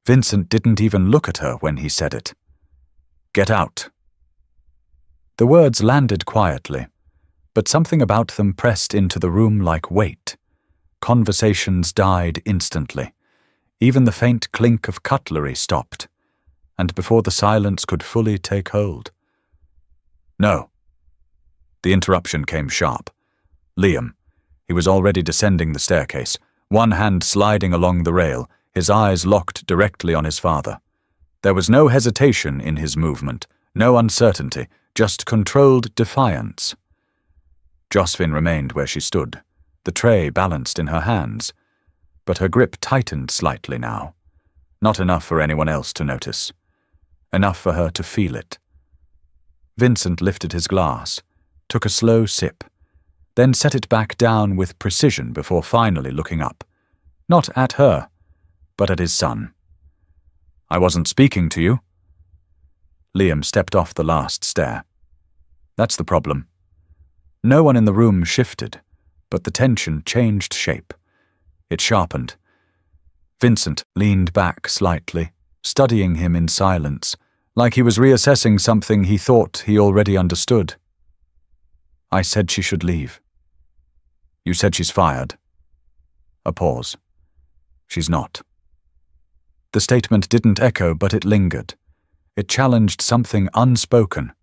Vincent didn't even look at her when he said it. "Get out." The words landed quietly, but something about them pressed into the room like weight. Conversations died instantly. Even the faint clink of cutlery stopped, and before the silence could fully take hold. "No." The interruption came sharp. Liam. He was already descending the staircase, one hand sliding along the rail, his eyes locked directly on his father. There was no hesitation in his movement, no uncertainty, just controlled defiance. Josephine remained where she stood, the tray balanced in her hands, but her grip tightened slightly now. Not enough for anyone else to notice. Enough for her to feel it. Vincent lifted his glass, took a slow sip, then set it back down with precision before finally looking up. Not at her, but at his son. "I wasn't speaking to you." Liam stepped off the last stair. That's the problem. No one in the room shifted, but the tension changed shape. It sharpened. Vincent leaned back slightly, studying him in silence, like he was reassessing something he thought he already understood. "I said she should leave." "You said she's fired." A pause. "She's not." The statement didn't echo, but it lingered. It challenged something unspoken.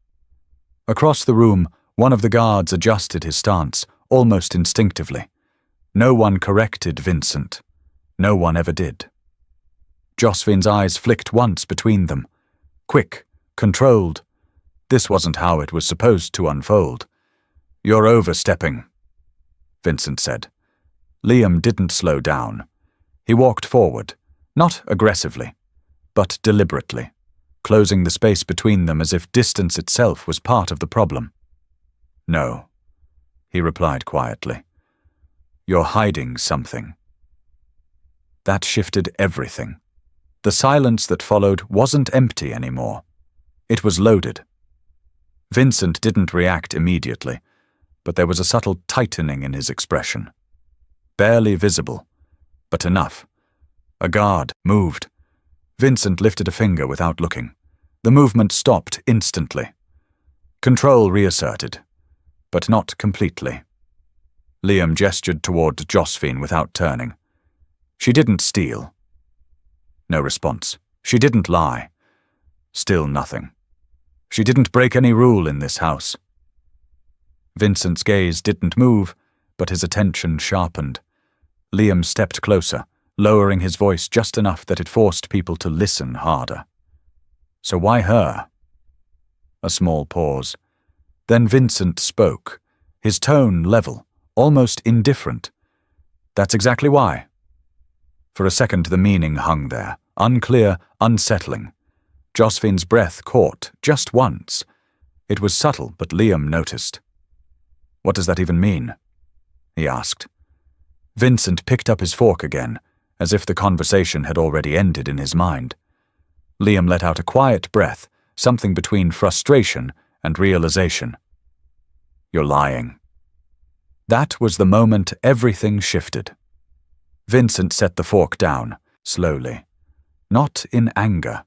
Across the room, one of the guards adjusted his stance, almost instinctively. No one corrected Vincent. No one ever did. Josephine's eyes flicked once between them. Quick, controlled. This wasn't how it was supposed to unfold. "You're overstepping," Vincent said. Liam didn't slow down. He walked forward, not aggressively, but deliberately, closing the space between them as if distance itself was part of the problem. "No," he replied quietly. "You're hiding something." That shifted everything. The silence that followed wasn't empty anymore. It was loaded. Vincent didn't react immediately, but there was a subtle tightening in his expression. Barely visible, but enough. A guard moved. Vincent lifted a finger without looking. The movement stopped instantly. Control reasserted, but not completely. Liam gestured toward Josephine without turning. She didn't steal. No response. She didn't lie. Still nothing. She didn't break any rule in this house. Vincent's gaze didn't move, but his attention sharpened. Liam stepped closer, lowering his voice just enough that it forced people to listen harder. "So why her?" A small pause. Then Vincent spoke, his tone level, almost indifferent. "That's exactly why." For a second the meaning hung there, unclear, unsettling. Josephine's breath caught, just once. It was subtle, but Liam noticed. "What does that even mean?" he asked. Vincent picked up his fork again, as if the conversation had already ended in his mind. Liam let out a quiet breath, something between frustration and realization. "You're lying." That was the moment everything shifted. Vincent set the fork down, slowly. Not in anger.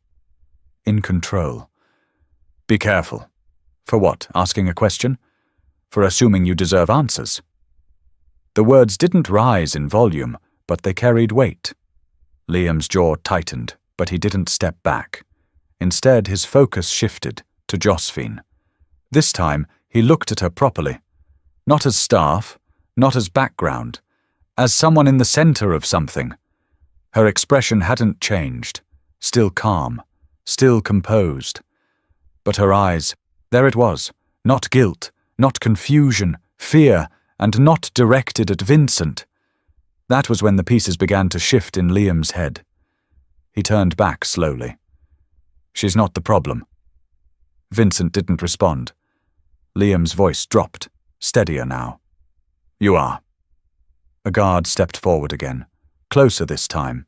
In control. "Be careful." For what? Asking a question? For assuming you deserve answers? The words didn't rise in volume, but they carried weight. Liam's jaw tightened, but he didn't step back. Instead, his focus shifted to Josephine. This time, he looked at her properly. Not as staff, not as background, as someone in the center of something. Her expression hadn't changed, still calm, still composed. But her eyes, there it was, not guilt, not confusion, fear, and not directed at Vincent. That was when the pieces began to shift in Liam's head. He turned back slowly. "She's not the problem." Vincent didn't respond. Liam's voice dropped, steadier now. "You are." A guard stepped forward again, closer this time.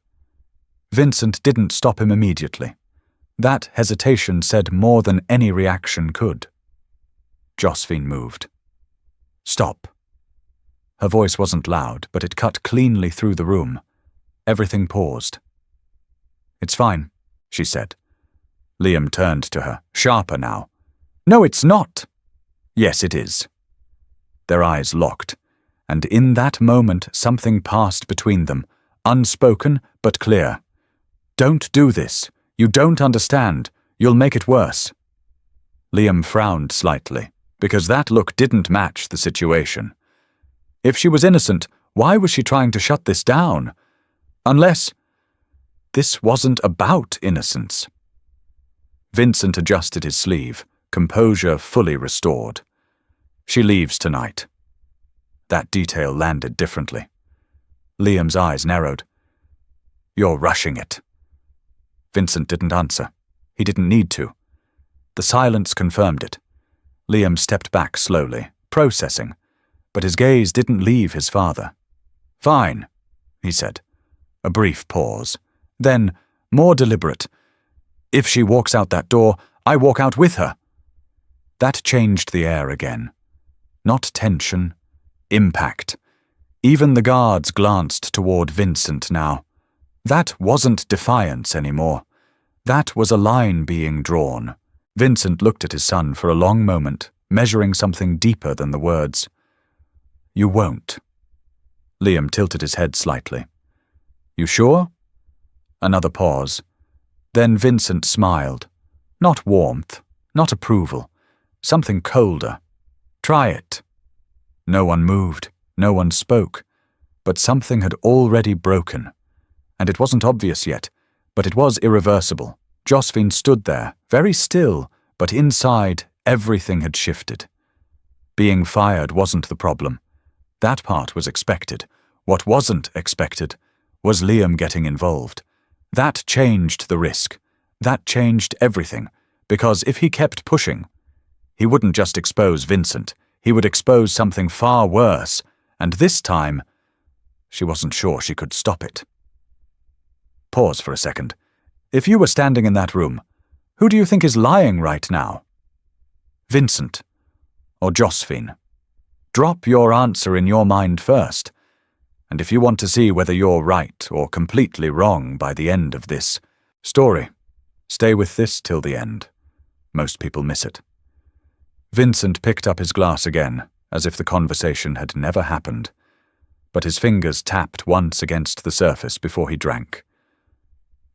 Vincent didn't stop him immediately. That hesitation said more than any reaction could. Josephine moved. "Stop." Her voice wasn't loud, but it cut cleanly through the room. Everything paused. "It's fine," she said. Liam turned to her, sharper now. "No, it's not." "Yes, it is." Their eyes locked, and in that moment something passed between them, unspoken but clear. "Don't do this. You don't understand. You'll make it worse." Liam frowned slightly, because that look didn't match the situation. If she was innocent, why was she trying to shut this down? Unless this wasn't about innocence. Vincent adjusted his sleeve, composure fully restored. "She leaves tonight." That detail landed differently. Liam's eyes narrowed. "You're rushing it." Vincent didn't answer. He didn't need to. The silence confirmed it. Liam stepped back slowly, processing, but his gaze didn't leave his father. "Fine," he said. A brief pause. Then, more deliberate. "If she walks out that door, I walk out with her." That changed the air again. Not tension, impact. Even the guards glanced toward Vincent now. That wasn't defiance anymore. That was a line being drawn. Vincent looked at his son for a long moment, measuring something deeper than the words. "You won't." Liam tilted his head slightly. "You sure?" Another pause. Then Vincent smiled. Not warmth, not approval. Something colder. "Try it." No one moved, no one spoke, but something had already broken. And it wasn't obvious yet, but it was irreversible. Josephine stood there, very still, but inside everything had shifted. Being fired wasn't the problem. That part was expected. What wasn't expected was Liam getting involved. That changed the risk. That changed everything, because if he kept pushing, he wouldn't just expose Vincent, he would expose something far worse, and this time, she wasn't sure she could stop it. Pause for a second. If you were standing in that room, who do you think is lying right now? Vincent or Josephine? Drop your answer in your mind first. And if you want to see whether you're right or completely wrong by the end of this story, stay with this till the end. Most people miss it. Vincent picked up his glass again, as if the conversation had never happened, but his fingers tapped once against the surface before he drank.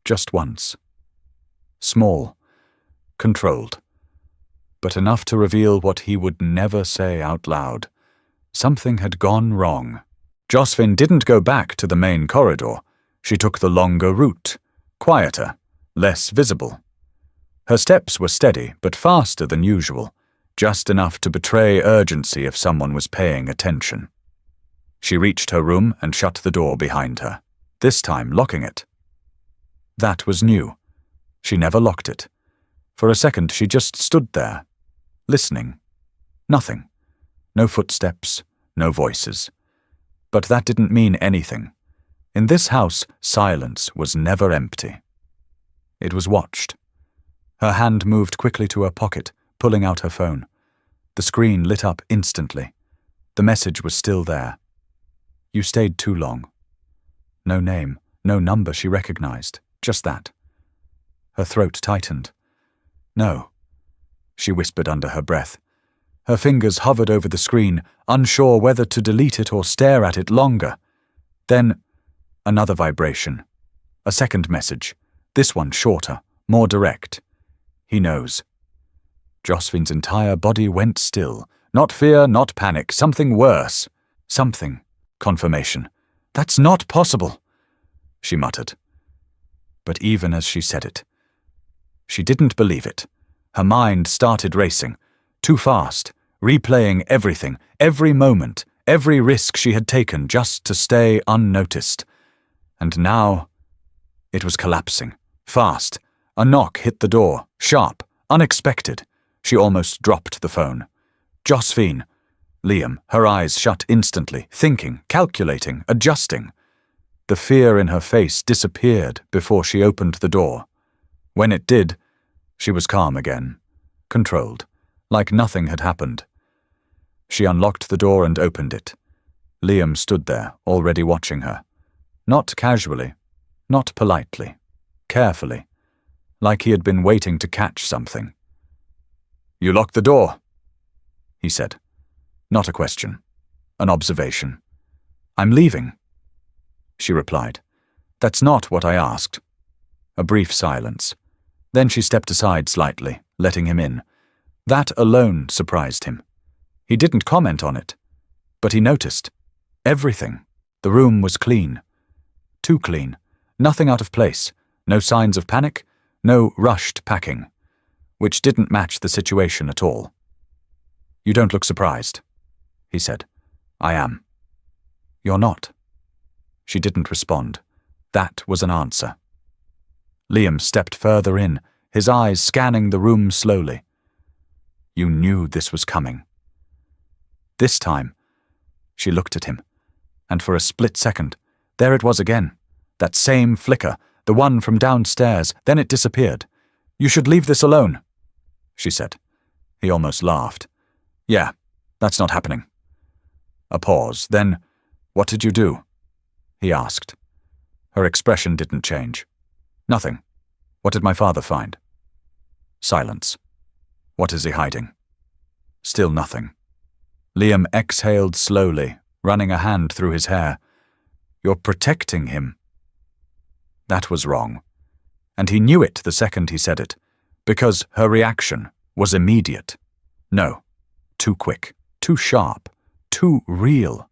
Just once. Small, controlled, but enough to reveal what he would never say out loud. Something had gone wrong. Josephine didn't go back to the main corridor. She took the longer route, quieter, less visible. Her steps were steady, but faster than usual, just enough to betray urgency if someone was paying attention. She reached her room and shut the door behind her, this time locking it. That was new. She never locked it. For a second she just stood there, listening. Nothing. No footsteps, no voices. But that didn't mean anything. In this house, silence was never empty. It was watched. Her hand moved quickly to her pocket, pulling out her phone. The screen lit up instantly. The message was still there. "You stayed too long." No name, no number she recognized, just that. Her throat tightened. "No," she whispered under her breath. Her fingers hovered over the screen, unsure whether to delete it or stare at it longer. Then, another vibration. A second message, this one shorter, more direct. "He knows." Josephine's entire body went still. Not fear, not panic, something worse. Something. Confirmation. "That's not possible," she muttered. But even as she said it, she didn't believe it. Her mind started racing. Too fast. Replaying everything, every moment, every risk she had taken just to stay unnoticed. And now, it was collapsing. Fast. A knock hit the door, sharp, unexpected. She almost dropped the phone. "Josephine." Liam, her eyes shut instantly, thinking, calculating, adjusting. The fear in her face disappeared before she opened the door. When it did, she was calm again, controlled, like nothing had happened. She unlocked the door and opened it. Liam stood there, already watching her. Not casually, not politely, carefully, like he had been waiting to catch something. "You locked the door," he said. Not a question, an observation. "I'm leaving," she replied. "That's not what I asked." A brief silence. Then she stepped aside slightly, letting him in. That alone surprised him. He didn't comment on it, but he noticed. Everything. The room was clean. Too clean. Nothing out of place. No signs of panic. No rushed packing. Which didn't match the situation at all. "You don't look surprised," he said. "I am." "You're not." She didn't respond. That was an answer. Liam stepped further in, his eyes scanning the room slowly. "You knew this was coming." This time, she looked at him, and for a split second, there it was again. That same flicker, the one from downstairs, then it disappeared. "You should leave this alone," she said. He almost laughed. "Yeah, that's not happening." A pause, then, "What did you do?" he asked. Her expression didn't change. "Nothing. What did my father find?" Silence. "What is he hiding?" Still nothing. Liam exhaled slowly, running a hand through his hair. "You're protecting him." That was wrong. And he knew it the second he said it, because her reaction was immediate. No. Too quick. Too sharp. Too real.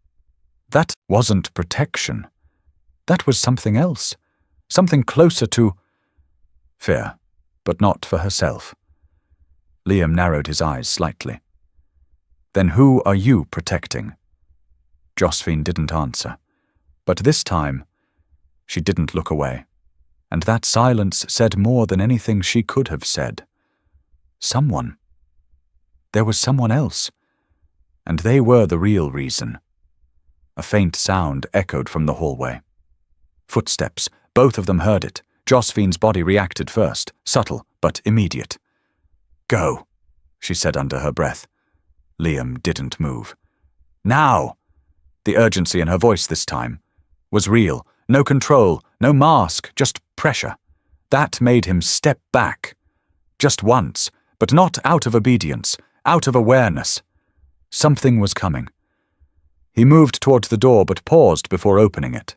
That wasn't protection. That was something else. Something closer to fear, but not for herself. Liam narrowed his eyes slightly. "Then who are you protecting?" Josephine didn't answer, but this time she didn't look away, and that silence said more than anything she could have said. Someone. There was someone else, and they were the real reason. A faint sound echoed from the hallway. Footsteps. Both of them heard it. Josephine's body reacted first, subtle but immediate. "Go," she said under her breath. Liam didn't move. "Now!" The urgency in her voice this time was real. No control, no mask, just pressure. That made him step back. Just once, but not out of obedience, out of awareness. Something was coming. He moved towards the door but paused before opening it.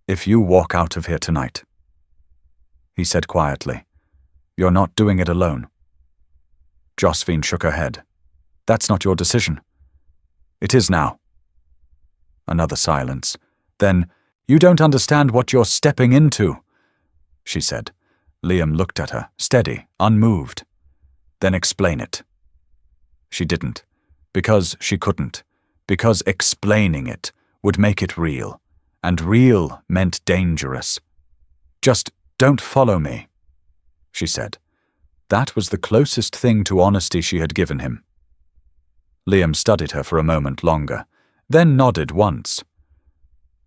"If you walk out of here tonight," he said quietly, "you're not doing it alone." Josephine shook her head. "That's not your decision." "It is now." Another silence. Then, "You don't understand what you're stepping into," she said. Liam looked at her, steady, unmoved. "Then explain it." She didn't, because she couldn't, because explaining it would make it real, and real meant dangerous. "Just don't follow me," she said. That was the closest thing to honesty she had given him. Liam studied her for a moment longer, then nodded once.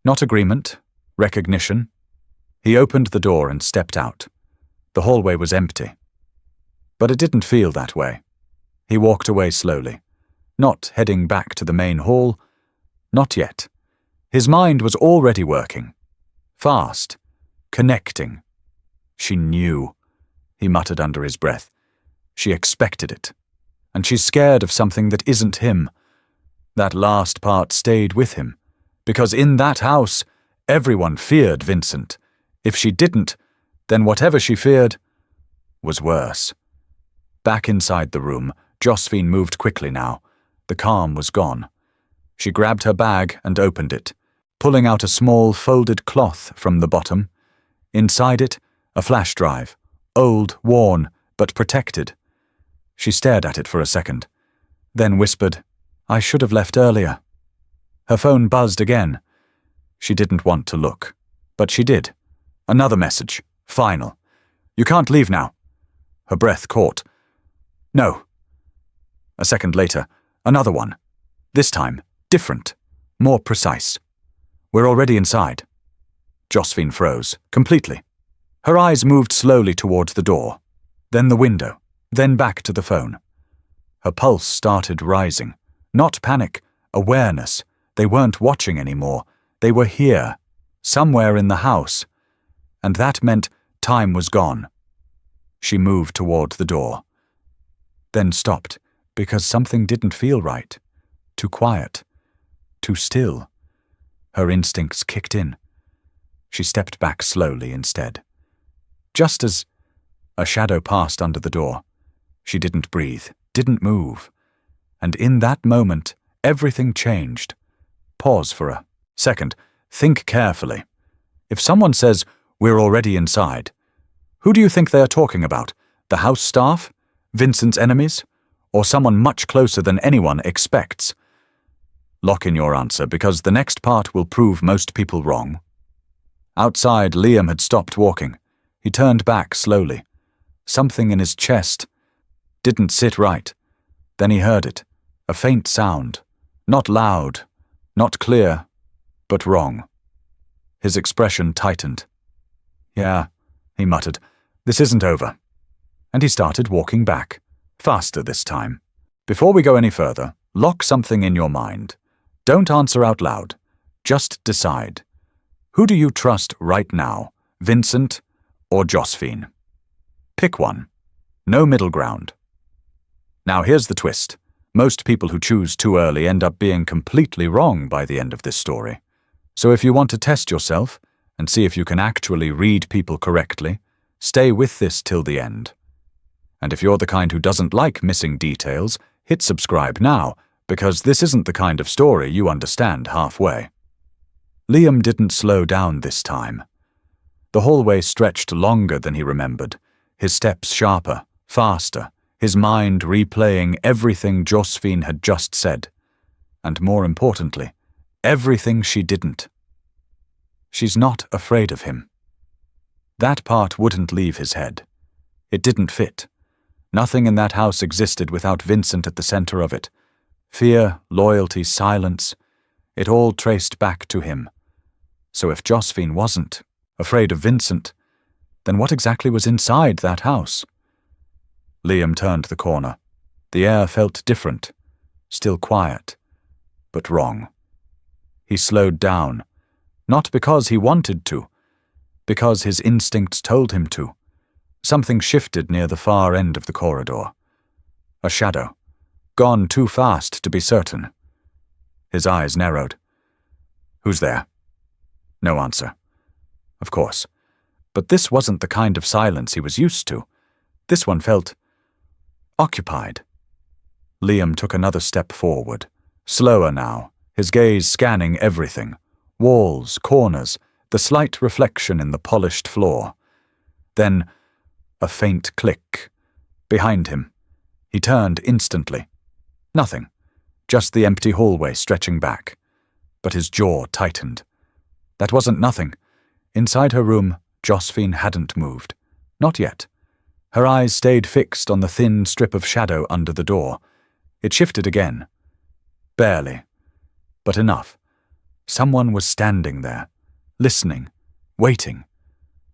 Not agreement, recognition. He opened the door and stepped out. The hallway was empty. But it didn't feel that way. He walked away slowly, not heading back to the main hall. Not yet. His mind was already working. Fast. Connecting. She knew, he muttered under his breath. She expected it. And she's scared of something that isn't him. That last part stayed with him, because in that house, everyone feared Vincent. If she didn't, then whatever she feared was worse. Back inside the room, Josephine moved quickly now. The calm was gone. She grabbed her bag and opened it, pulling out a small folded cloth from the bottom. Inside it, a flash drive, old, worn, but protected. She stared at it for a second, then whispered, "I should have left earlier." Her phone buzzed again. She didn't want to look, but she did. Another message, final. "You can't leave now." Her breath caught. "No." A second later, another one. This time, different, more precise. "We're already inside." Josephine froze, completely. Her eyes moved slowly towards the door, then the window, then back to the phone. Her pulse started rising. Not panic, awareness. They weren't watching anymore. They were here, somewhere in the house. And that meant Time was gone. She moved toward the door, then stopped because something didn't feel right. Too quiet. Too still. Her instincts kicked in. She stepped back slowly instead. Just as a shadow passed under the door, she didn't breathe, didn't move. And in that moment, everything changed. Pause for a second. Think carefully. If someone says, "We're already inside," who do you think they are talking about? The house staff? Vincent's enemies? Or someone much closer than anyone expects? Lock in your answer, because the next part will prove most people wrong. Outside, Liam had stopped walking. He turned back slowly. Something in his chest didn't sit right. Then he heard it. A faint sound. Not loud, not clear, but wrong. His expression tightened. "Yeah," he muttered, "this isn't over." And he started walking back, faster this time. Before we go any further, lock something in your mind. Don't answer out loud. Just decide. Who do you trust right now, Vincent or Josephine? Pick one. No middle ground. Now here's the twist. Most people who choose too early end up being completely wrong by the end of this story. So if you want to test yourself and see if you can actually read people correctly, stay with this till the end. And if you're the kind who doesn't like missing details, hit subscribe now, because this isn't the kind of story you understand halfway. Liam didn't slow down this time. The hallway stretched longer than he remembered, his steps sharper, faster, his mind replaying everything Josephine had just said, and more importantly, everything she didn't. She's not afraid of him. That part wouldn't leave his head. It didn't fit. Nothing in that house existed without Vincent at the center of it. Fear, loyalty, silence, it all traced back to him. So if Josephine wasn't afraid of Vincent, then what exactly was inside that house? Liam turned the corner. The air felt different, still quiet, but wrong. He slowed down, not because he wanted to, because his instincts told him to. Something shifted near the far end of the corridor. A shadow, gone too fast to be certain. His eyes narrowed. "Who's there?" No answer. Of course. But this wasn't the kind of silence he was used to. This one felt occupied. Liam took another step forward, slower now, his gaze scanning everything. Walls, corners, the slight reflection in the polished floor. Then, a faint click. Behind him. He turned instantly. Nothing. Just the empty hallway stretching back. But his jaw tightened. That wasn't nothing. Inside her room, Josephine hadn't moved. Not yet. Her eyes stayed fixed on the thin strip of shadow under the door. It shifted again. Barely. But enough. Someone was standing there, listening, waiting.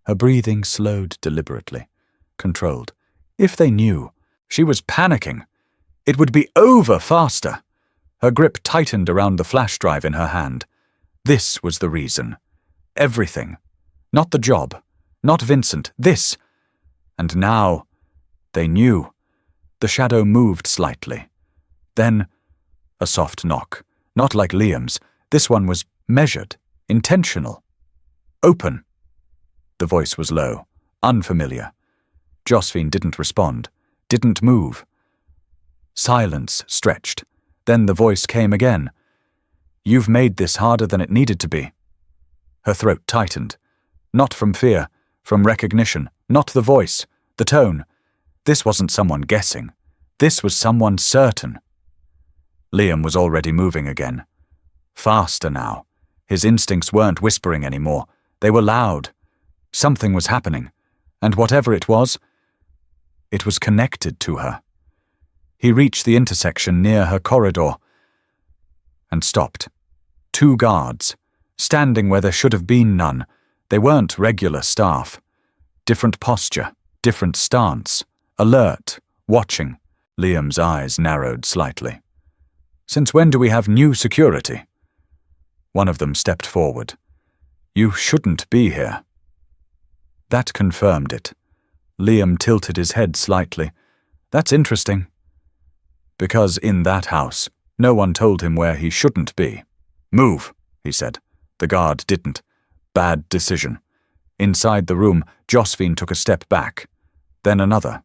Her breathing slowed deliberately, controlled. If they knew, she was panicking. It would be over faster. Her grip tightened around the flash drive in her hand. This was the reason. Everything. Not the job. Not Vincent. This. And now, they knew. The shadow moved slightly. Then, a soft knock. Not like Liam's. This one was measured, intentional. "Open." The voice was low, unfamiliar. Josephine didn't respond, didn't move. Silence stretched. Then the voice came again. "You've made this harder than it needed to be." Her throat tightened. Not from fear, from recognition. Not the voice, the tone. This wasn't someone guessing. This was someone certain. Liam was already moving again. Faster now. His instincts weren't whispering anymore. They were loud. Something was happening. And whatever it was connected to her. He reached the intersection near her corridor and stopped. 2 guards, standing where there should have been none. They weren't regular staff. Different posture, different stance, alert, watching. Liam's eyes narrowed slightly. "Since when do we have new security?" One of them stepped forward. "You shouldn't be here." That confirmed it. Liam tilted his head slightly. That's interesting. Because in that house, no one told him where he shouldn't be. Move, he said. The guard didn't. Bad decision. Inside the room, Josephine took a step back. Then another.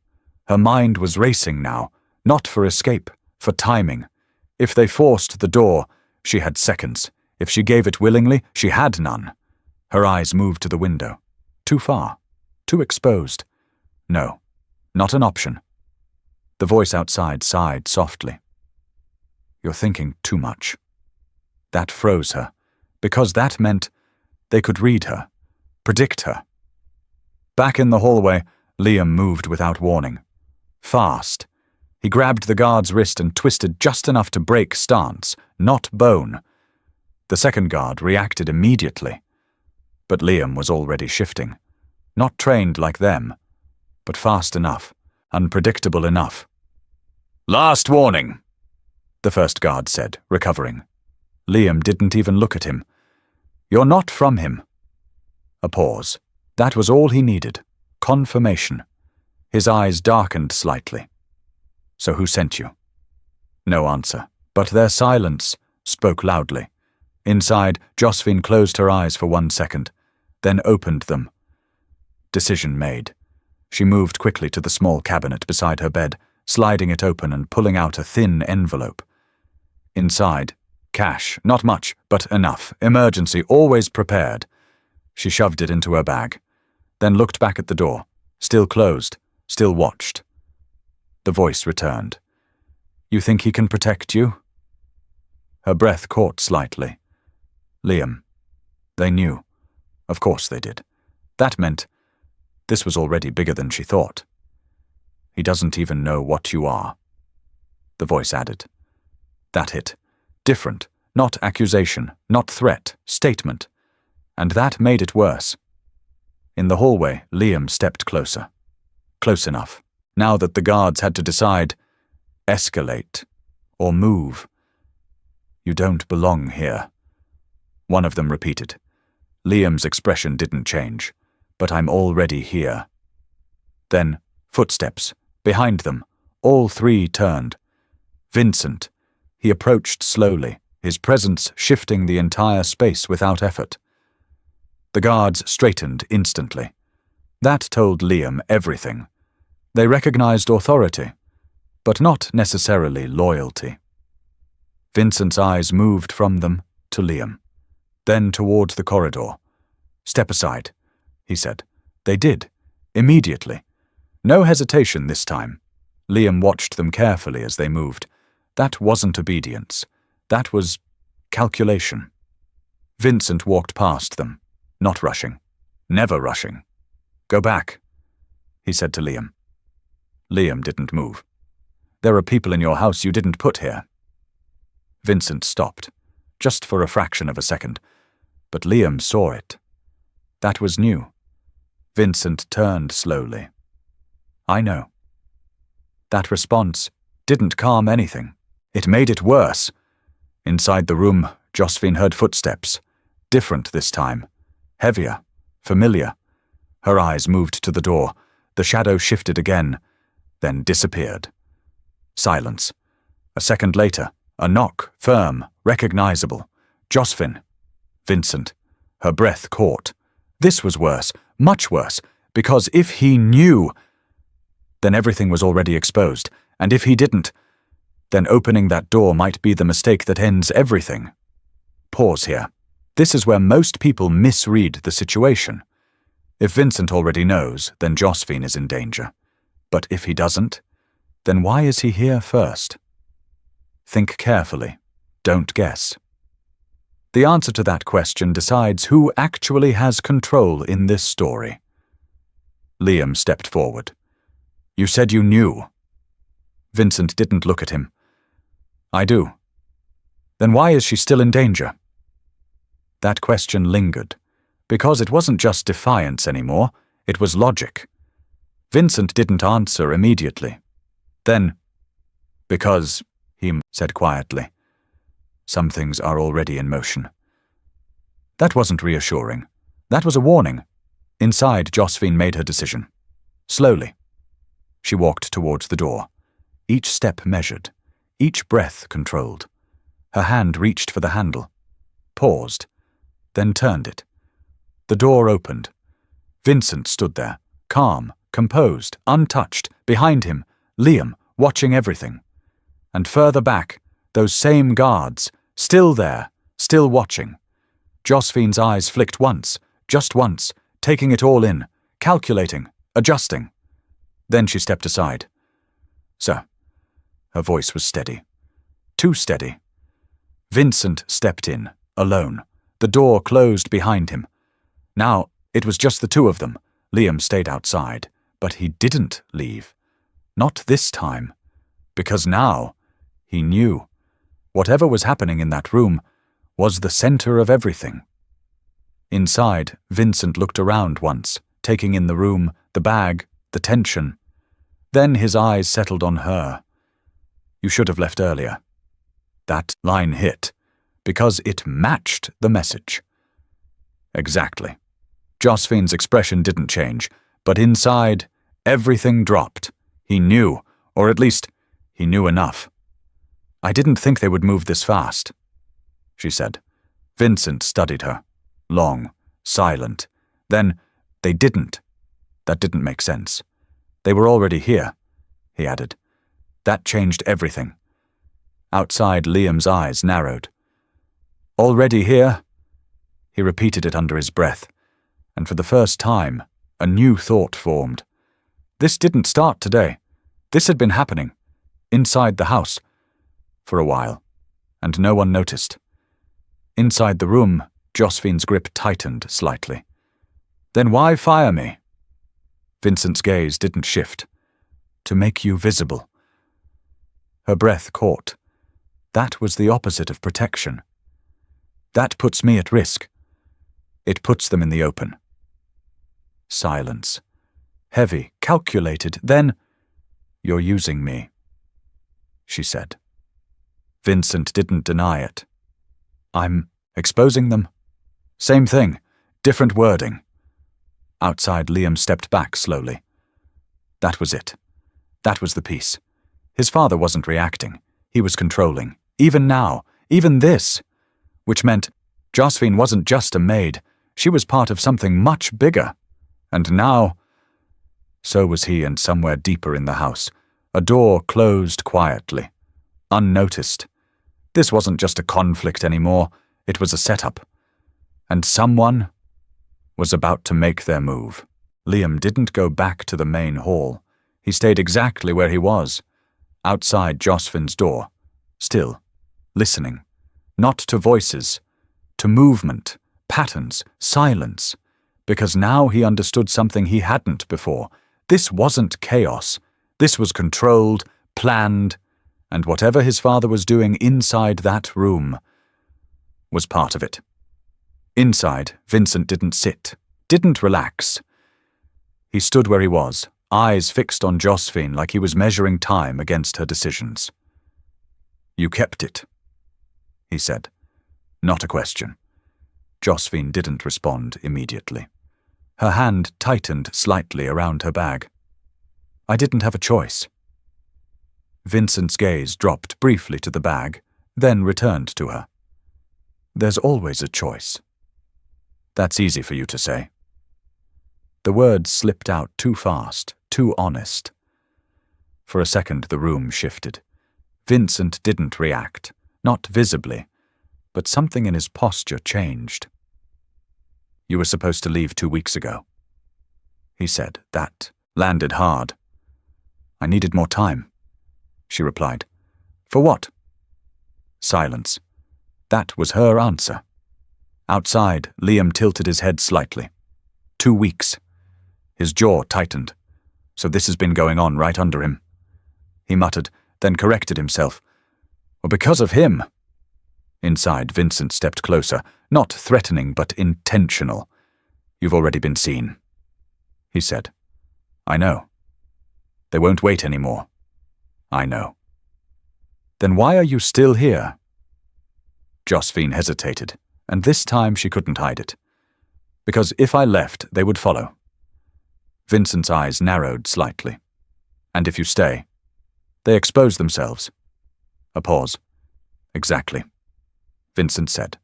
Her mind was racing now, not for escape, for timing. If they forced the door, she had seconds. If she gave it willingly, she had none. Her eyes moved to the window. Too far. Too exposed. No, not an option. The voice outside sighed softly. You're thinking too much. That froze her, because that meant they could read her, predict her. Back in the hallway, Liam moved without warning. Fast. He grabbed the guard's wrist and twisted just enough to break stance, not bone. The second guard reacted immediately. But Liam was already shifting. Not trained like them, but fast enough, unpredictable enough. Last warning, the first guard said, recovering. Liam didn't even look at him. You're not from him. A pause. That was all he needed. Confirmation. His eyes darkened slightly. So who sent you? No answer, but their silence spoke loudly. Inside, Josephine closed her eyes for 1 second, then opened them. Decision made. She moved quickly to the small cabinet beside her bed, sliding it open and pulling out a thin envelope. Inside, cash, not much, but enough. Emergency, always prepared. She shoved it into her bag, then looked back at the door, still closed, still watched. The voice returned. You think he can protect you? Her breath caught slightly. Liam. They knew. Of course they did. That meant this was already bigger than she thought. He doesn't even know what you are. The voice added. That hit. Different. Not accusation, not threat, statement. And that made it worse. In the hallway, Liam stepped closer. Close enough. Now that the guards had to decide, escalate or move. You don't belong here. One of them repeated. Liam's expression didn't change. But I'm already here. Then, footsteps. Behind them, all three turned. Vincent. He approached slowly, his presence shifting the entire space without effort. The guards straightened instantly. That told Liam everything. They recognized authority, but not necessarily loyalty. Vincent's eyes moved from them to Liam, then toward the corridor. Step aside, he said. They did, immediately. No hesitation this time. Liam watched them carefully as they moved. That wasn't obedience. That was calculation. Vincent walked past them, not rushing, never rushing. Go back, he said to Liam. Liam didn't move. There are people in your house you didn't put here. Vincent stopped, just for a fraction of a second, but Liam saw it. That was new. Vincent turned slowly. I know. That response didn't calm anything. It made it worse. Inside the room, Josephine heard footsteps. Different this time. Heavier. Familiar. Her eyes moved to the door. The shadow shifted again, then disappeared. Silence. A second later, a knock, firm, recognizable. Josephine. Vincent. Her breath caught. This was worse, much worse, because if he knew, then everything was already exposed, and if he didn't, then opening that door might be the mistake that ends everything. Pause here. This is where most people misread the situation. If Vincent already knows, then Josephine is in danger. But if he doesn't, then why is he here first? Think carefully. Don't guess. The answer to that question decides who actually has control in this story. Liam stepped forward. You said you knew. Vincent didn't look at him. I do. Then why is she still in danger? That question lingered, because it wasn't just defiance anymore, it was logic. Vincent didn't answer immediately. Then, because, he said quietly, some things are already in motion. That wasn't reassuring. That was a warning. Inside, Josephine made her decision. Slowly. She walked towards the door. Each step measured. Each breath controlled. Her hand reached for the handle. Paused. Then turned it. The door opened. Vincent stood there, calm, composed, untouched. Behind him, Liam, watching everything. And further back, those same guards, still there, still watching. Josephine's eyes flicked once, just once, taking it all in, calculating, adjusting. Then she stepped aside. "Sir." Her voice was steady. Too steady. Vincent stepped in, alone. The door closed behind him. Now, it was just the two of them. Liam stayed outside, but he didn't leave. Not this time. Because now, he knew. Whatever was happening in that room was the center of everything. Inside, Vincent looked around once, taking in the room, the bag, the tension. Then his eyes settled on her. "You should have left earlier." That line hit, because it matched the message. Exactly. Josephine's expression didn't change, but inside, everything dropped. He knew, or at least, he knew enough. "I didn't think they would move this fast," she said. Vincent studied her. Long, silent. Then, "They didn't." That didn't make sense. "They were already here," he added. That changed everything. Outside, Liam's eyes narrowed. "Already here?" He repeated it under his breath, and for the first time, a new thought formed. This didn't start today. This had been happening, inside the house, for a while, and no one noticed. Inside the room, Josephine's grip tightened slightly. "Then why fire me?" Vincent's gaze didn't shift. "To make you visible." Her breath caught. That was the opposite of protection. "That puts me at risk. It puts them in the open." Silence. Heavy, calculated, then, "You're using me," she said. Vincent didn't deny it. "I'm exposing them?" "Same thing, different wording." Outside, Liam stepped back slowly. That was it. That was the piece. His father wasn't reacting. He was controlling. Even now, even this. Which meant Josephine wasn't just a maid. She was part of something much bigger. And now, so was he, and somewhere deeper in the house, a door closed quietly, unnoticed. This wasn't just a conflict anymore. It was a setup. And someone was about to make their move. Liam didn't go back to the main hall. He stayed exactly where he was, outside Josephine's door, still, listening, not to voices, to movement, patterns, silence, because now he understood something he hadn't before. This wasn't chaos. This was controlled, planned, and whatever his father was doing inside that room was part of it. Inside, Vincent didn't sit, didn't relax. He stood where he was, eyes fixed on Josephine like he was measuring time against her decisions. "You kept it," he said. Not a question. Josephine didn't respond immediately. Her hand tightened slightly around her bag. "I didn't have a choice." Vincent's gaze dropped briefly to the bag, then returned to her. "There's always a choice." "That's easy for you to say." The words slipped out too fast, too honest. For a second the room shifted. Vincent didn't react, not visibly, but something in his posture changed. "You were supposed to leave 2 weeks ago," he said. That landed hard. "I needed more time," she replied. "For what?" Silence. That was her answer. Outside, Liam tilted his head slightly. 2 weeks. His jaw tightened. So this has been going on right under him. He muttered, then corrected himself. "Well, because of him." Inside, Vincent stepped closer, not threatening but intentional. "You've already been seen," he said. "I know. They won't wait anymore." "I know." "Then why are you still here?" Josephine hesitated, and this time she couldn't hide it. Because if I left, they would follow. Vincent's eyes narrowed slightly. And if you stay, they expose themselves. A pause. Exactly, Vincent said.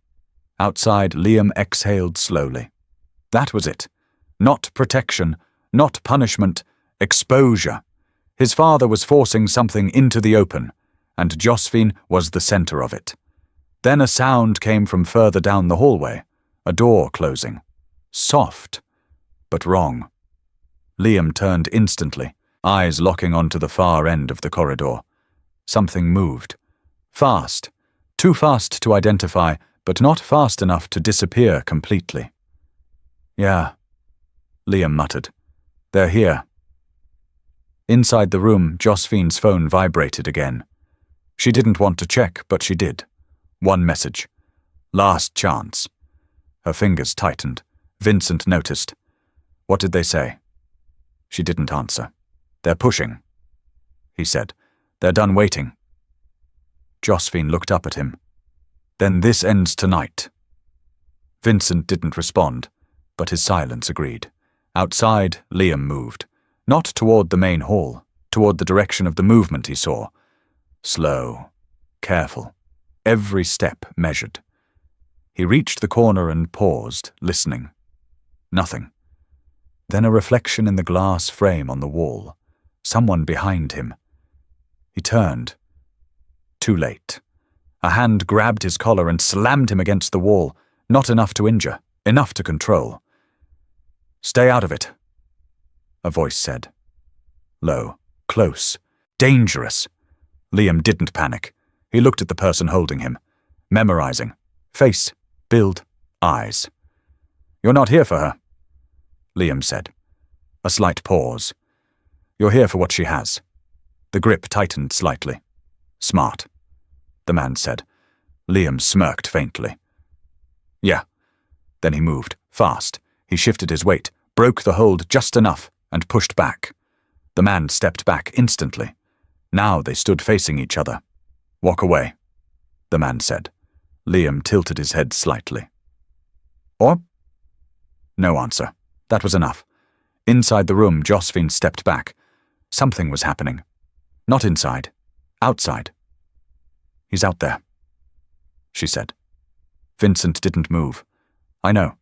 Outside, Liam exhaled slowly. That was it. Not protection, not punishment, exposure. His father was forcing something into the open, and Josephine was the center of it. Then a sound came from further down the hallway, a door closing. Soft, but wrong. Liam turned instantly, eyes locking onto the far end of the corridor. Something moved. Fast. Too fast to identify, but not fast enough to disappear completely. Yeah, Liam muttered. They're here. Inside the room, Josephine's phone vibrated again. She didn't want to check, but she did. One message. Last chance. Her fingers tightened. Vincent noticed. What did they say? She didn't answer. They're pushing, he said. They're done waiting. Josephine looked up at him. Then this ends tonight. Vincent didn't respond, but his silence agreed. Outside, Liam moved. Not toward the main hall, toward the direction of the movement he saw. Slow, careful, every step measured. He reached the corner and paused, listening. Nothing. Then a reflection in the glass frame on the wall. Someone behind him. He turned. Too late. A hand grabbed his collar and slammed him against the wall, not enough to injure, enough to control. Stay out of it, a voice said. Low, close, dangerous. Liam didn't panic. He looked at the person holding him, memorizing. Face, build, eyes. You're not here for her, Liam said. A slight pause. You're here for what she has. The grip tightened slightly. Smart, the man said. Liam smirked faintly. Yeah. Then he moved, fast. He shifted his weight, broke the hold just enough, and pushed back. The man stepped back instantly. Now they stood facing each other. Walk away, the man said. Liam tilted his head slightly. Or? No answer. That was enough. Inside the room, Josephine stepped back. Something was happening. Not inside. Outside. He's out there, she said. Vincent didn't move. I know.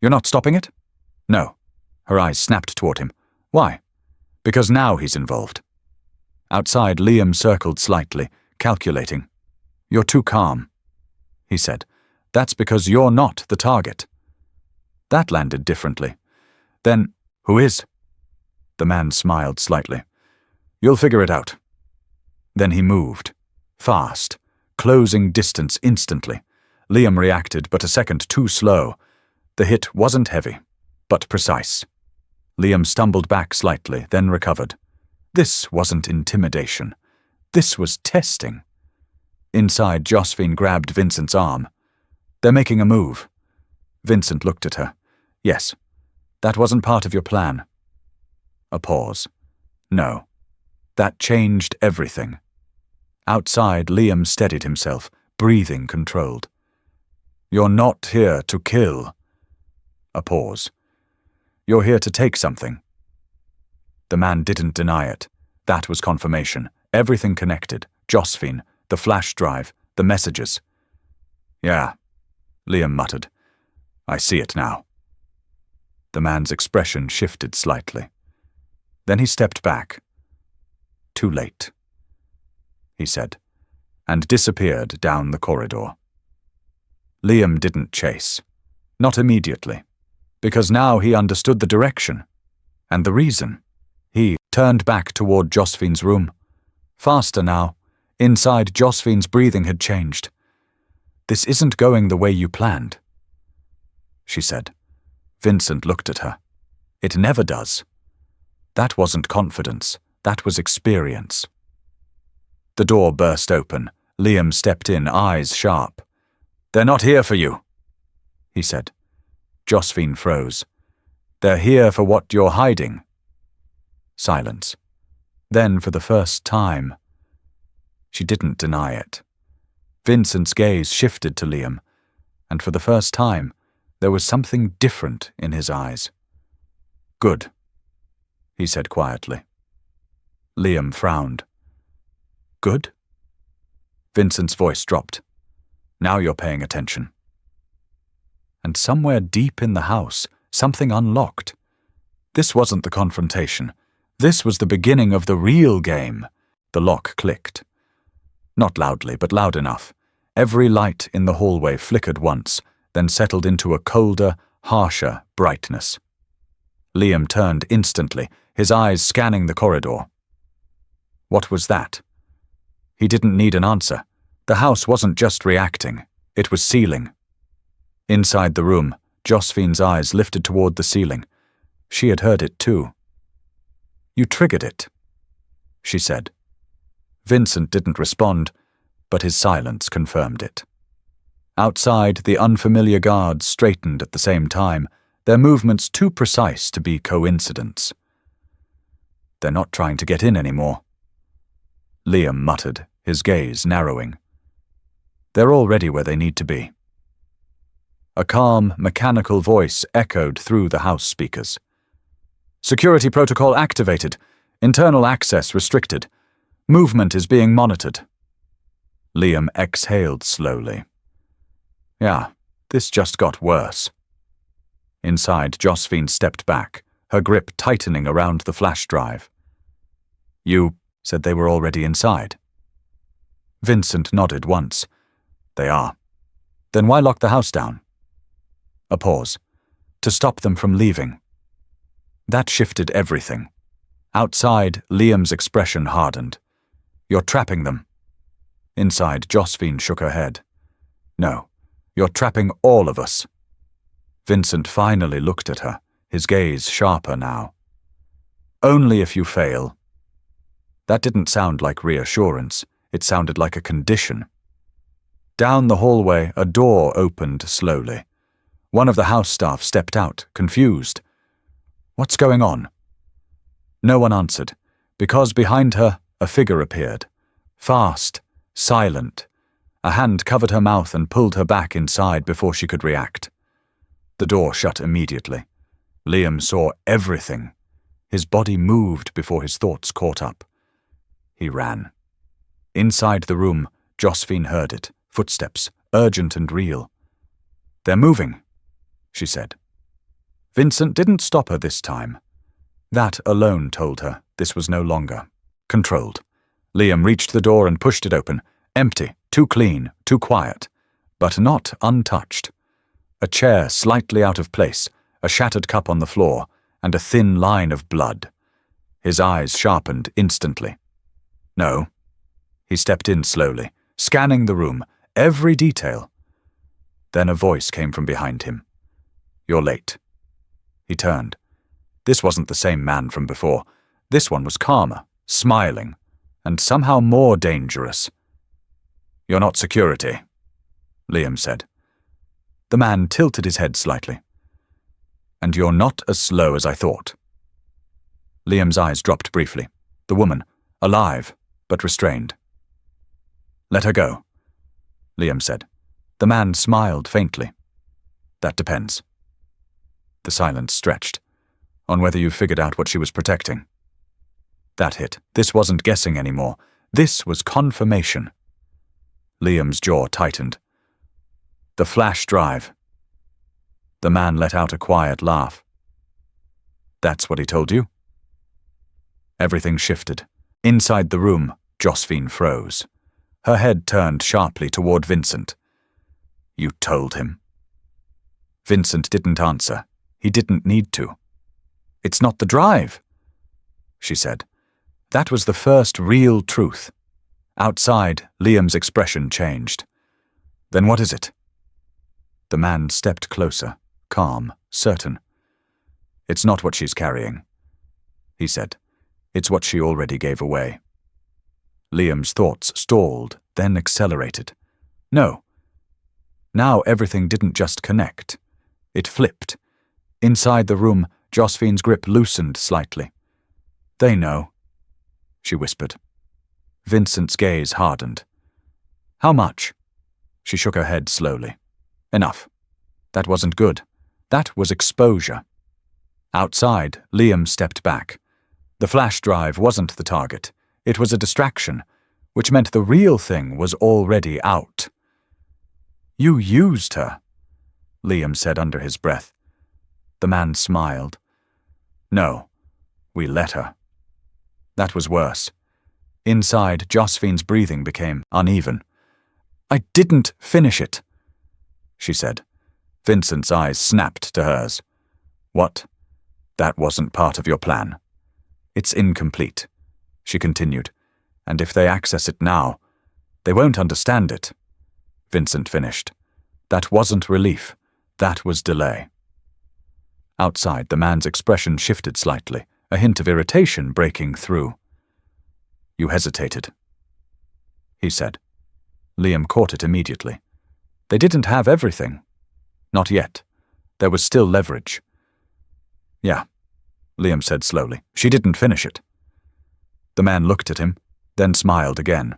You're not stopping it? No. Her eyes snapped toward him. Why? Because now he's involved. Outside, Liam circled slightly, calculating. You're too calm, he said. That's because you're not the target. That landed differently. Then, who is? The man smiled slightly. You'll figure it out. Then he moved. Fast. Closing distance instantly. Liam reacted, but a second too slow. The hit wasn't heavy, but precise. Liam stumbled back slightly, then recovered. This wasn't intimidation. This was testing. Inside, Josephine grabbed Vincent's arm. They're making a move. Vincent looked at her. Yes. That wasn't part of your plan. A pause. No. That changed everything. Outside, Liam steadied himself, breathing controlled. You're not here to kill. A pause. You're here to take something. The man didn't deny it. That was confirmation. Everything connected. Josephine, the flash drive, the messages. Yeah, Liam muttered. I see it now. The man's expression shifted slightly. Then he stepped back. Too late, he said, and disappeared down the corridor. Liam didn't chase. Not immediately. Because now he understood the direction. And the reason. He turned back toward Josephine's room. Faster now. Inside, Josephine's breathing had changed. This isn't going the way you planned, she said. Vincent looked at her. It never does. That wasn't confidence. That was experience. The door burst open. Liam stepped in, eyes sharp. They're not here for you, he said. Josephine froze. They're here for what you're hiding. Silence. Then, for the first time, she didn't deny it. Vincent's gaze shifted to Liam, and for the first time, There was something different in his eyes. "Good," he said quietly. Liam frowned. "Good?" Vincent's voice dropped. "Now you're paying attention." And somewhere deep in the house, something unlocked. This wasn't the confrontation. This was the beginning of the real game. The lock clicked. Not loudly, but loud enough. Every light in the hallway flickered once, then settled into a colder, harsher brightness. Liam turned instantly, his eyes scanning the corridor. What was that? He didn't need an answer. The house wasn't just reacting, it was sealing. Inside the room, Josephine's eyes lifted toward the ceiling. She had heard it too. "You triggered it," she said. Vincent didn't respond, but his silence confirmed it. Outside, the unfamiliar guards straightened at the same time, their movements too precise to be coincidence. "They're not trying to get in anymore," Liam muttered, his gaze narrowing. "They're already where they need to be." A calm, mechanical voice echoed through the house speakers. "Security protocol activated. Internal access restricted. Movement is being monitored." Liam exhaled slowly. Yeah, this just got worse. Inside, Josephine stepped back, her grip tightening around the flash drive. "You said they were already inside." Vincent nodded once. "They are. Then why lock the house down?" A pause. "To stop them from leaving." That shifted everything. Outside, Liam's expression hardened. "You're trapping them." Inside, Josephine shook her head. "No, you're trapping all of us." Vincent finally looked at her, his gaze sharper now. "Only if you fail." That didn't sound like reassurance, it sounded like a condition. Down the hallway, a door opened slowly. One of the house staff stepped out, confused. "What's going on?" No one answered, because behind her, a figure appeared. Fast, silent. A hand covered her mouth and pulled her back inside before she could react. The door shut immediately. Liam saw everything. His body moved before his thoughts caught up. He ran. Inside the room, Josephine heard it, footsteps, urgent and real. "They're moving," she said. Vincent didn't stop her this time. That alone told her this was no longer controlled. Liam reached the door and pushed it open. Empty, too clean, too quiet, but not untouched. A chair slightly out of place, a shattered cup on the floor, and a thin line of blood. His eyes sharpened instantly. "No." He stepped in slowly, scanning the room, every detail. Then a voice came from behind him. "You're late." He turned. This wasn't the same man from before. This one was calmer, smiling, and somehow more dangerous. "You're not security," Liam said. The man tilted his head slightly. "And you're not as slow as I thought." Liam's eyes dropped briefly. The woman, alive, but restrained. "Let her go," Liam said. The man smiled faintly. "That depends." The silence stretched. "On whether you figured out what she was protecting." That hit. This wasn't guessing anymore. This was confirmation. Liam's jaw tightened. "The flash drive." The man let out a quiet laugh. "That's what he told you?" Everything shifted. Inside the room, Josephine froze. Her head turned sharply toward Vincent. "You told him?" Vincent didn't answer. He didn't need to. "It's not the drive," she said. That was the first real truth. Outside, Liam's expression changed. "Then what is it?" The man stepped closer, calm, certain. "It's not what she's carrying," he said. "It's what she already gave away." Liam's thoughts stalled, then accelerated. No. Now everything didn't just connect. It flipped. Inside the room, Josephine's grip loosened slightly. "They know," she whispered. Vincent's gaze hardened. "How much?" She shook her head slowly. "Enough. That wasn't good. That was exposure. Outside, Liam stepped back. The flash drive wasn't the target. It was a distraction, which meant the real thing was already out. "You used her," Liam said under his breath. The man smiled. "No, we let her." That was worse. Inside, Josephine's breathing became uneven. "I didn't finish it," she said. Vincent's eyes snapped to hers. "What? That wasn't part of your plan. It's incomplete," she continued, "and if they access it now, they won't understand it." Vincent finished. That wasn't relief. That was delay. Outside, the man's expression shifted slightly, a hint of irritation breaking through. "You hesitated," he said. Liam caught it immediately. They didn't have everything. Not yet. There was still leverage. "Yeah," Liam said slowly. "She didn't finish it." The man looked at him, then smiled again.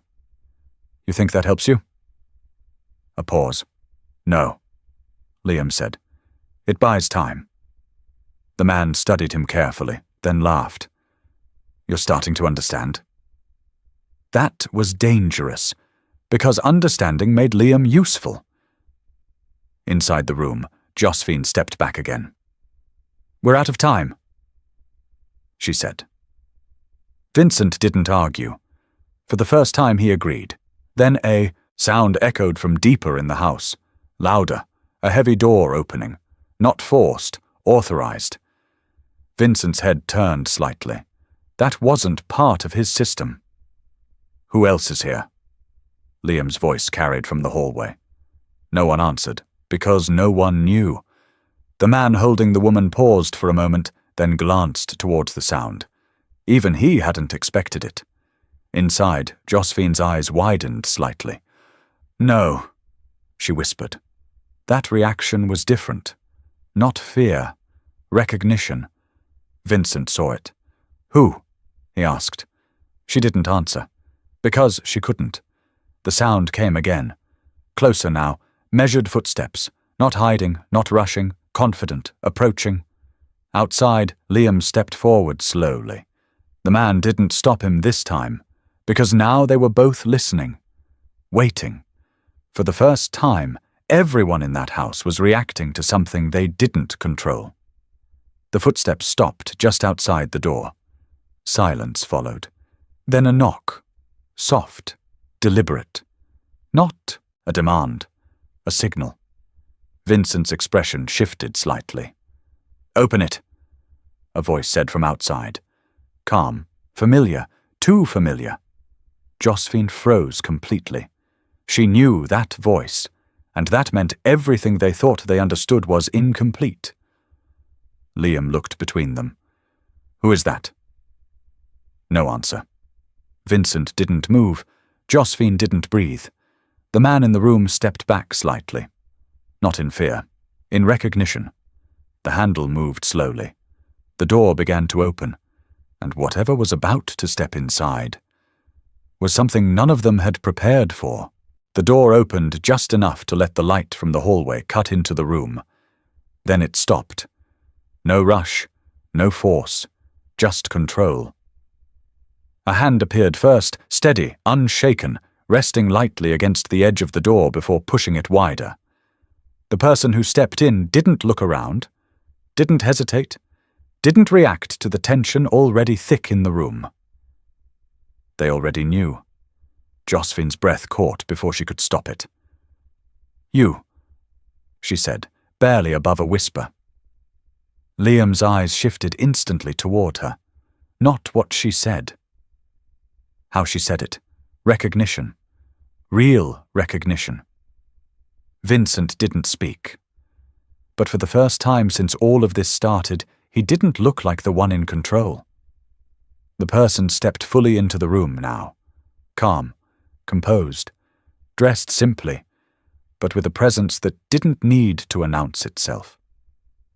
"You think that helps you?" A pause. "No," Liam said. "It buys time." The man studied him carefully, then laughed. "You're starting to understand." That was dangerous, because understanding made Liam useful. Inside the room, Josephine stepped back again. "We're out of time," she said. Vincent didn't argue. For the first time he agreed. Then a sound echoed from deeper in the house, louder, a heavy door opening, not forced, authorized. Vincent's head turned slightly. That wasn't part of his system. "Who else is here?" Liam's voice carried from the hallway. No one answered, because no one knew. The man holding the woman paused for a moment, then glanced towards the sound. Even he hadn't expected it. Inside, Josephine's eyes widened slightly. "No," she whispered. That reaction was different. Not fear. Recognition. Vincent saw it. "Who?" he asked. She didn't answer. Because she couldn't. The sound came again. Closer now, measured footsteps. Not hiding, not rushing, confident, approaching. Outside, Liam stepped forward slowly. The man didn't stop him this time, because now they were both listening. Waiting. For the first time, everyone in that house was reacting to something they didn't control. The footsteps stopped just outside the door. Silence followed. Then a knock. Soft. Deliberate. Not a demand. A signal. Vincent's expression shifted slightly. "Open it," a voice said from outside. Calm. Familiar. Too familiar. Josephine froze completely. She knew that voice, and that meant everything they thought they understood was incomplete. Liam looked between them. "Who is that?" No answer. Vincent didn't move. Josephine didn't breathe. The man in the room stepped back slightly. Not in fear. In recognition. The handle moved slowly. The door began to open, and whatever was about to step inside was something none of them had prepared for. The door opened just enough to let the light from the hallway cut into the room. Then it stopped. No rush, no force, just control. A hand appeared first, steady, unshaken, resting lightly against the edge of the door before pushing it wider. The person who stepped in didn't look around, didn't hesitate, didn't react to the tension already thick in the room. They already knew. Josephine's breath caught before she could stop it. "You," she said, barely above a whisper. Liam's eyes shifted instantly toward her. Not what she said. How she said it. Recognition. Real recognition. Vincent didn't speak. But for the first time since all of this started, he didn't look like the one in control. The person stepped fully into the room now. Calm, composed, dressed simply, but with a presence that didn't need to announce itself.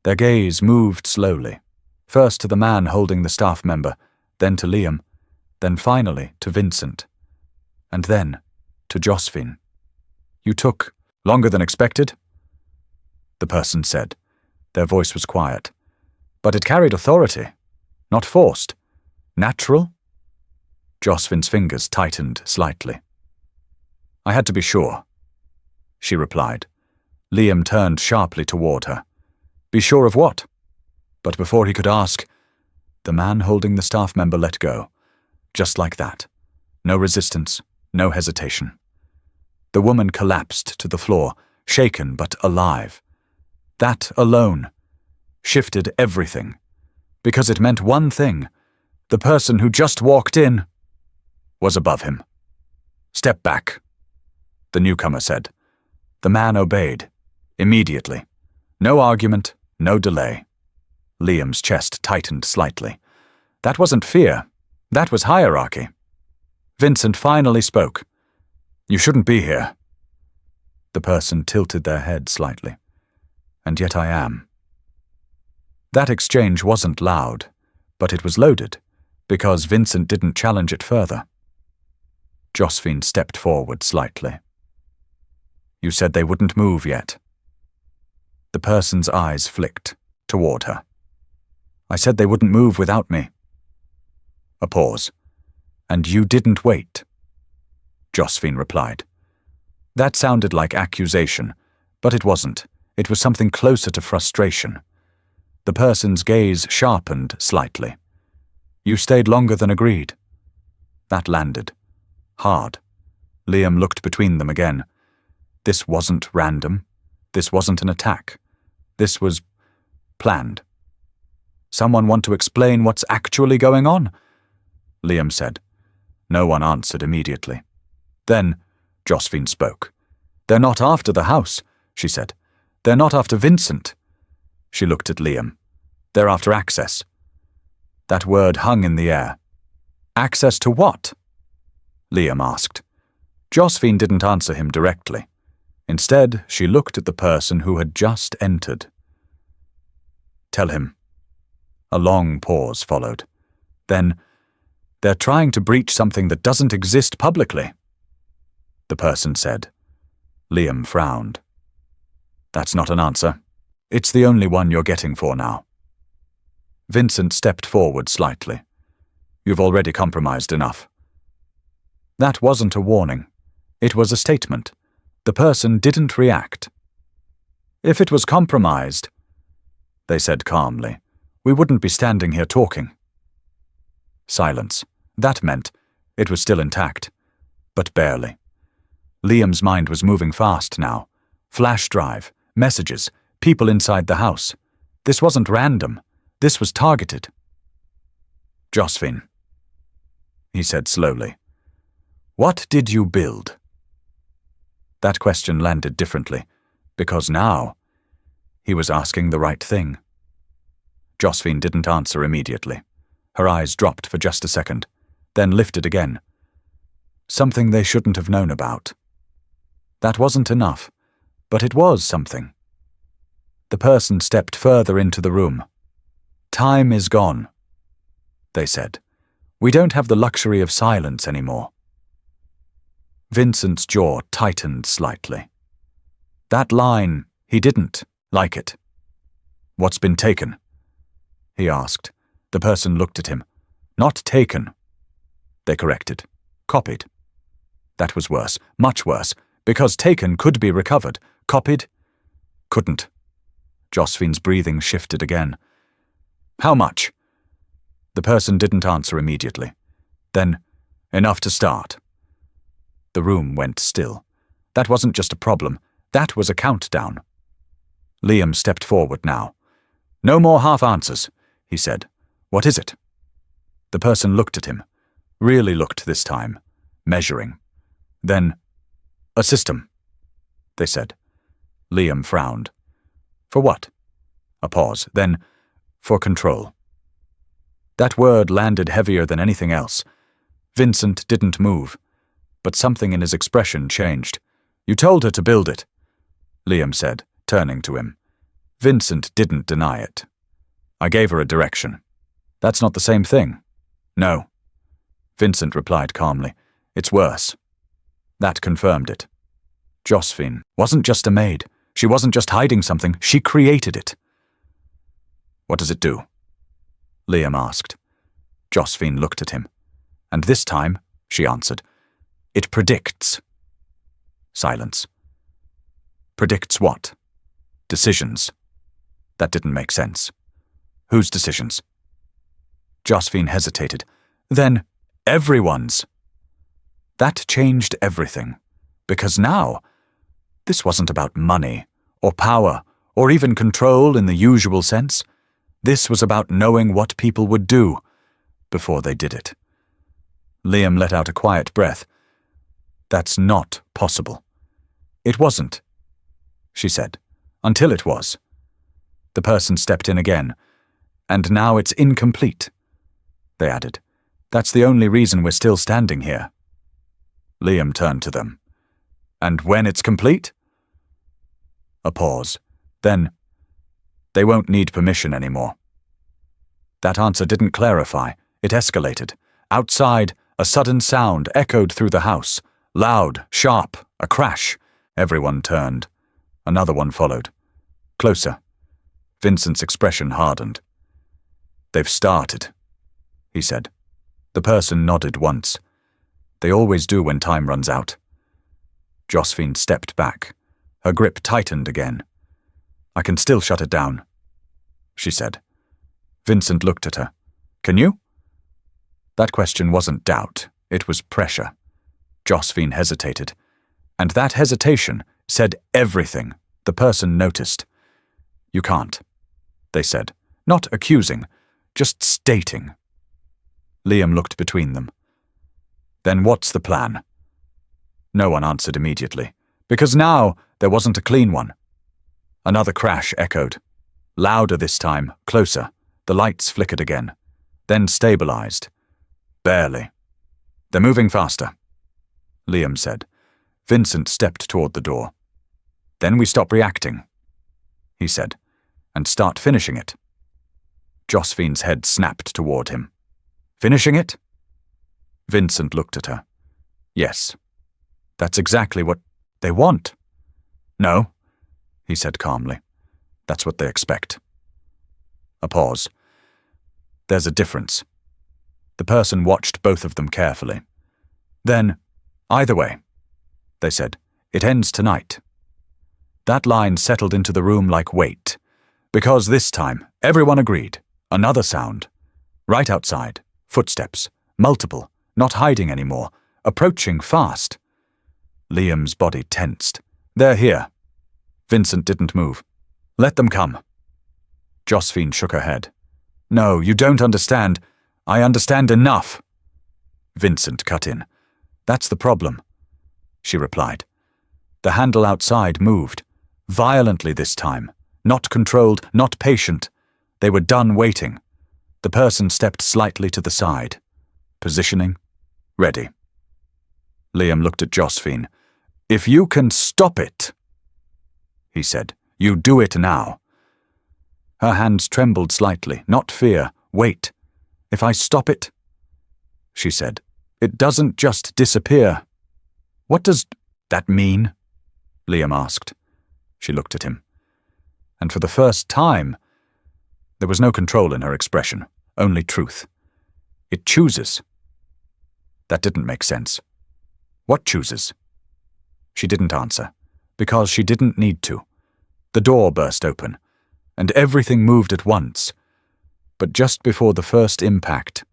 Their gaze moved slowly, first to the man holding the staff member, then to Liam, then finally to Vincent, and then to Josephine. "You took longer than expected?" the person said. Their voice was quiet. But it carried authority. Not forced. Natural? Josephine's fingers tightened slightly. I had to be sure, she replied. Liam turned sharply toward her. Be sure of what? But before he could ask, the man holding the staff member let go. Just like that. No resistance, no hesitation. The woman collapsed to the floor, shaken but alive. That alone shifted everything, because it meant one thing. The person who just walked in was above him. Step back, the newcomer said. The man obeyed, immediately. No argument, no delay. Liam's chest tightened slightly. That wasn't fear, that was hierarchy. Vincent finally spoke. You shouldn't be here. The person tilted their head slightly. And yet I am. That exchange wasn't loud, but it was loaded, because Vincent didn't challenge it further. Josephine stepped forward slightly. You said they wouldn't move yet. The person's eyes flicked toward her. I said they wouldn't move without me. A pause. And you didn't wait, Josephine replied. That sounded like accusation, but it wasn't. It was something closer to frustration. The person's gaze sharpened slightly. You stayed longer than agreed. That landed. Hard. Liam looked between them again. This wasn't random. This wasn't an attack. This was planned. Someone want to explain what's actually going on? Liam said. No one answered immediately. Then Josephine spoke. They're not after the house, she said. They're not after Vincent. She looked at Liam. They're after access. That word hung in the air. Access to what? Liam asked. Josephine didn't answer him directly. Instead, she looked at the person who had just entered. Tell him. A long pause followed. Then, they're trying to breach something that doesn't exist publicly, the person said. Liam frowned. That's not an answer. It's the only one you're getting for now. Vincent stepped forward slightly. You've already compromised enough. That wasn't a warning. It was a statement. The person didn't react. If it was compromised, they said calmly, we wouldn't be standing here talking. Silence. That meant it was still intact, but barely. Liam's mind was moving fast now. Flash drive, messages, people inside the house. This wasn't random. This was targeted. Josephine, he said slowly. What did you build? That question landed differently, because now he was asking the right thing. Josephine didn't answer immediately. Her eyes dropped for just a second, then lifted again. Something they shouldn't have known about. That wasn't enough, but it was something. The person stepped further into the room. Time is gone, they said. We don't have the luxury of silence anymore. Vincent's jaw tightened slightly. That line, he didn't like it. What's been taken? He asked. The person looked at him. Not taken. They corrected. Copied. That was worse, much worse, because taken could be recovered. Copied? Couldn't. Josephine's breathing shifted again. How much? The person didn't answer immediately. Then, enough to start. The room went still. That wasn't just a problem. That was a countdown. Liam stepped forward now. No more half answers, he said. What is it? The person looked at him. Really looked this time. Measuring. Then, a system, they said. Liam frowned. For what? A pause. Then, for control. That word landed heavier than anything else. Vincent didn't move, but something in his expression changed. You told her to build it, Liam said, turning to him. Vincent didn't deny it. I gave her a direction. That's not the same thing. No. Vincent replied calmly. It's worse. That confirmed it. Josephine wasn't just a maid. She wasn't just hiding something. She created it. What does it do? Liam asked. Josephine looked at him. And this time, she answered, it predicts. Silence. Predicts what? Decisions. That didn't make sense. Whose decisions? Josephine hesitated. Then, everyone's. That changed everything. Because now, this wasn't about money, or power, or even control in the usual sense. This was about knowing what people would do before they did it. Liam let out a quiet breath. That's not possible. It wasn't, she said, until it was. The person stepped in again. And now it's incomplete, they added. That's the only reason we're still standing here. Liam turned to them. And when it's complete? A pause. Then, they won't need permission anymore. That answer didn't clarify. It escalated. Outside, a sudden sound echoed through the house. Loud, sharp, a crash. Everyone turned. Another one followed. Closer. Vincent's expression hardened. They've started, he said. The person nodded once. They always do when time runs out. Josephine stepped back. Her grip tightened again. I can still shut it down, she said. Vincent looked at her. Can you? That question wasn't doubt. It was pressure. Josephine hesitated. And that hesitation said everything the person noticed. You can't, they said. Not accusing, just stating. Liam looked between them. Then what's the plan? No one answered immediately, because now there wasn't a clean one. Another crash echoed. Louder this time, closer. The lights flickered again, then stabilized. Barely. They're moving faster, Liam said. Vincent stepped toward the door. Then we stop reacting, he said, and start finishing it. Josephine's head snapped toward him. Finishing it? Vincent looked at her. Yes. That's exactly what they want. No, he said calmly. That's what they expect. A pause. There's a difference. The person watched both of them carefully. Then, either way, they said, it ends tonight. That line settled into the room like weight, because this time everyone agreed. Another sound. Right outside. Footsteps. Multiple. Not hiding anymore. Approaching fast. Liam's body tensed. They're here. Vincent didn't move. Let them come. Josephine shook her head. No, you don't understand. I understand enough. Vincent cut in. That's the problem, she replied. The handle outside moved. Violently this time. Not controlled, not patient. They were done waiting. The person stepped slightly to the side. Positioning. Ready. Liam looked at Josephine. If you can stop it, he said, you do it now. Her hands trembled slightly, not fear, wait. If I stop it, she said, it doesn't just disappear. What does that mean? Liam asked. She looked at him. And for the first time, there was no control in her expression, only truth. It chooses. That didn't make sense. What chooses? She didn't answer, because she didn't need to. The door burst open, and everything moved at once. But just before the first impact,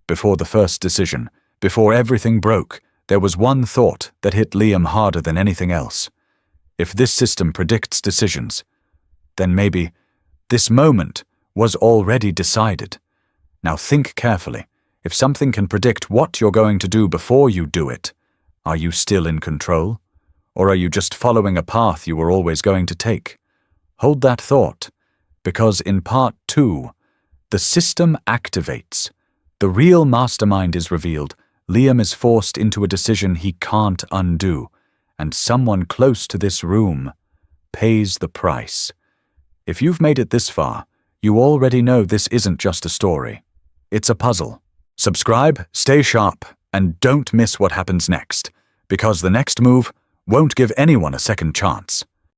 before the first decision, before everything broke, there was one thought that hit Liam harder than anything else. If this system predicts decisions, then maybe this moment was already decided. Now think carefully. If something can predict what you're going to do before you do it, are you still in control? Or are you just following a path you were always going to take? Hold that thought, because in part 2, the system activates. The real mastermind is revealed. Liam is forced into a decision he can't undo, and someone close to this room pays the price. If you've made it this far, you already know this isn't just a story. It's a puzzle. Subscribe, stay sharp, and don't miss what happens next, because the next move won't give anyone a second chance.